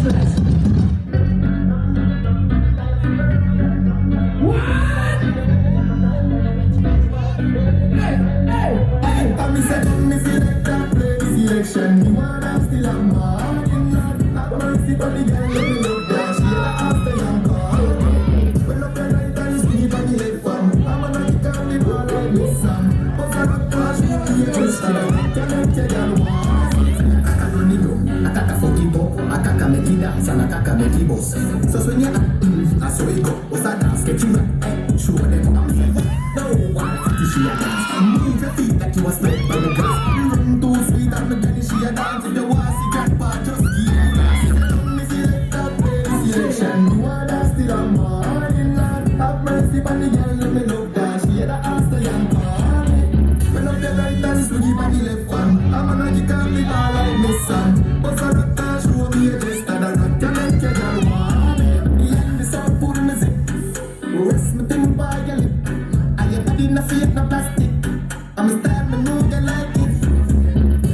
speechless. What? Hey, hey, hey. And me say, me select that play the selection. Me want I'm still a man. Have mercy on the girl, let me look down. She had a after young call. When up the right and sleep on the left fam. I'm gonna kick off the ball like this Sam. But I look past you, you just stand up. Can't let you down once. Akaka run it up, akaka fuck it up, akaka make it dance and akaka make it bust. So when you I saw it go, what's that dance? Get you right, show them I'm saying. No one fatty she a dance. Move your feet like you a step on the grass. Run too sweet and the girl she a dance. If you want see grandpa, just give her glass. Me select that play the selection. You want dance till I'm morning lad. Have mercy on the girl, let me look down. She had a ass to young call. When up the right and swing on the left one. I'm gonna kick off the ball like Miss Sam. But I look down, show me a gist and I rock you make you girl want it. Yeah, this all full music. Rest me thing by your lip. I your body no fake, no plastic. I'm a style, me know you like it.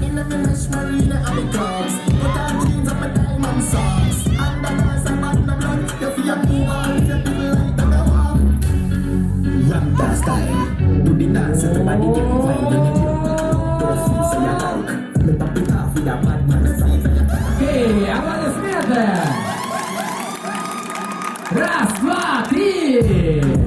In a mesh marina, I'm a cars. Put on jeans up a diamond socks. And the last I'm on the blood. You feel your move on, if you do like that, I walk. Rampa style. Do the dance, everybody get wild in the gym. Those feet say you like. Me pop it off with a bad man style. Okay, аплодисменты! Раз, два, три!